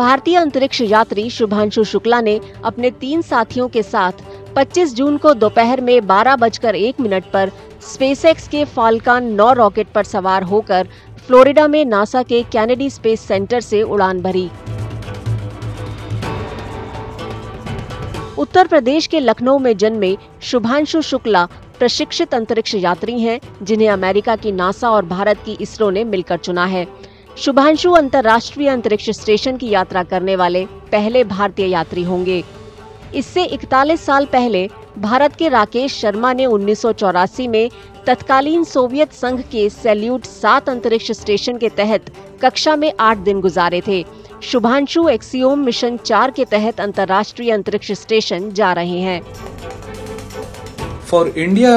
भारतीय अंतरिक्ष यात्री शुभांशु शुक्ला ने अपने 3 साथियों के साथ 25 जून को दोपहर में 12:01 पर स्पेसएक्स के फाल्कन 9 रॉकेट पर सवार होकर फ्लोरिडा में नासा के कैनेडी स्पेस सेंटर से उड़ान भरी। उत्तर प्रदेश के लखनऊ में जन्मे शुभांशु शुक्ला प्रशिक्षित अंतरिक्ष यात्री हैं, जिन्हें अमेरिका की नासा और भारत की इसरो ने मिलकर चुना है। शुभांशु अंतर्राष्ट्रीय अंतरिक्ष स्टेशन की यात्रा करने वाले पहले भारतीय यात्री होंगे। इससे 41 साल पहले भारत के राकेश शर्मा ने 1984 में तत्कालीन सोवियत संघ के सैल्यूट 7 अंतरिक्ष स्टेशन के तहत कक्षा में 8 दिन गुजारे थे। शुभांशु एक्सियोम मिशन 4 के तहत अंतर्राष्ट्रीय अंतरिक्ष स्टेशन जा रहे हैं। For India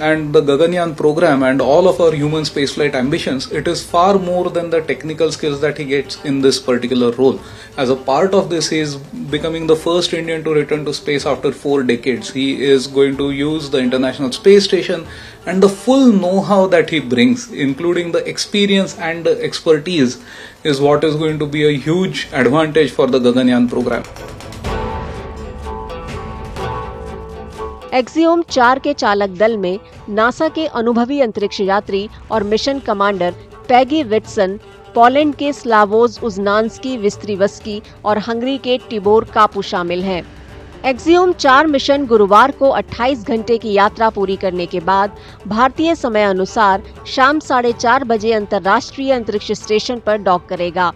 and the Gaganyaan program and all of our human spaceflight ambitions, it is far more than the technical skills that he gets in this particular role. As a part of this, he is becoming the first Indian to return to space after 4 decades. He is going to use the International Space Station and the full know-how that he brings, including the experience and the expertise, is what is going to be a huge advantage for the Gaganyaan program. Axiom 4 के चालक दल में NASA के अनुभवी अंतरिक्ष यात्री और mission commander Peggy Whitson, Poland के स्लावोज उज़नान्स्की विस्त्रिवस्की और हंगरी के टिबोर कापू शामिल हैं। एक्सियोम 4 मिशन गुरुवार को 28 घंटे की यात्रा पूरी करने के बाद भारतीय समय अनुसार शाम 4:30 बजे अंतर्राष्ट्रीय अंतरिक्ष स्टेशन पर डॉक करेगा।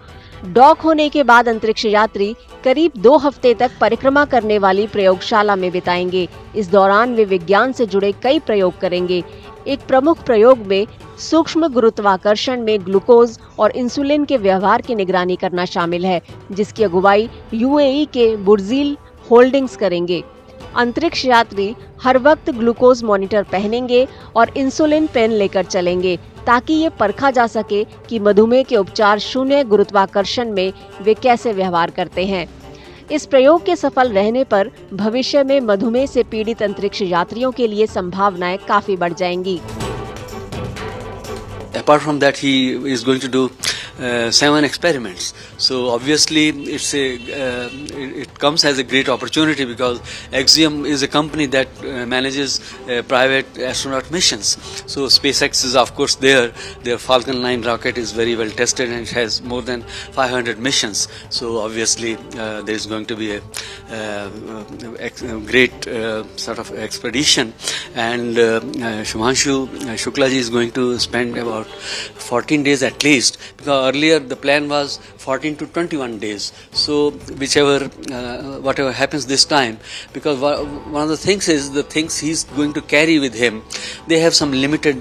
डॉक होने के बाद अंतरिक्ष यात्री करीब 2 हफ्ते तक परिक्रमा करने वाली प्रयोगशाला में बिताएंगे। इस दौरान वे विज्ञान से जुड़े कई प्रयोग करेंगे। एक प्रमुख प्रयोग में सूक्ष्म गुरुत्वाकर्षण में ग्लूकोज और इंसुलिन के व्यवहार की निगरानी करना शामिल है, जिसकी अगुवाई यूएई के बुर्जील होल्डिंग्स करेंगे। अंतरिक्ष यात्री हर वक्त ग्लूकोज मॉनिटर पहनेंगे और इंसुलिन पेन लेकर चलेंगे, ताकि ये परखा जा सके कि मधुमेह के उपचार शून्य गुरुत्वाकर्षण में वे कैसे व्यवहार करते हैं। इस प्रयोग के सफल रहने पर भविष्य में मधुमेह से पीड़ित अंतरिक्ष यात्रियों के लिए संभावनाएं काफी बढ़ जाएंगी। Apart from that, he is going to do 7 experiments. So obviously, it comes as a great opportunity because Axiom is a company that manages private astronaut missions. So SpaceX is of course there. Their Falcon 9 rocket is very well tested and it has more than 500 missions. So obviously, there is going to be a great sort of expedition, and Shumanshu Shukla ji is going to spend about 14 days at least, because earlier the plan was 14 to 21 days. So whatever happens this time, because one of the things is the things he's going to carry with him, they have some limited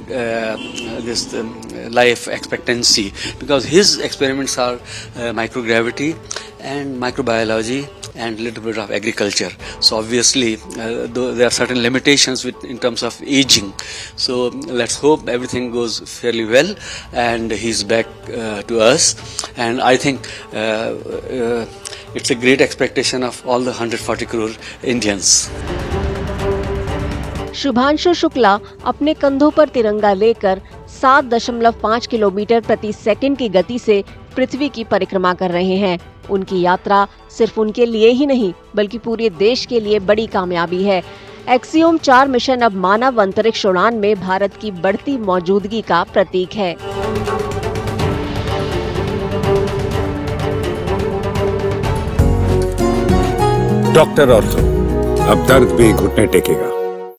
life expectancy, because his experiments are microgravity and microbiology and little bit of agriculture. So obviously there are certain limitations in terms of aging. So let's hope everything goes fairly well and he's back to us. And I think it's a great expectation of all the 140 crore Indians. Shubhanshu Shukla अपने कंधों पर तिरंगा लेकर 7.5 kilometre प्रति second की गति से पृथ्वी की परिक्रमा कर रहे हैं। उनकी यात्रा सिर्फ उनके लिए ही नहीं, बल्कि पूरे देश के लिए बड़ी कामयाबी है। एक्सियोम 4 मिशन अब मानव अंतरिक्ष उड़ान में भारत की बढ़ती मौजूदगी का प्रतीक है। डॉक्टर ऑर्थो, अब दर्द भी घुटने टेकेगा।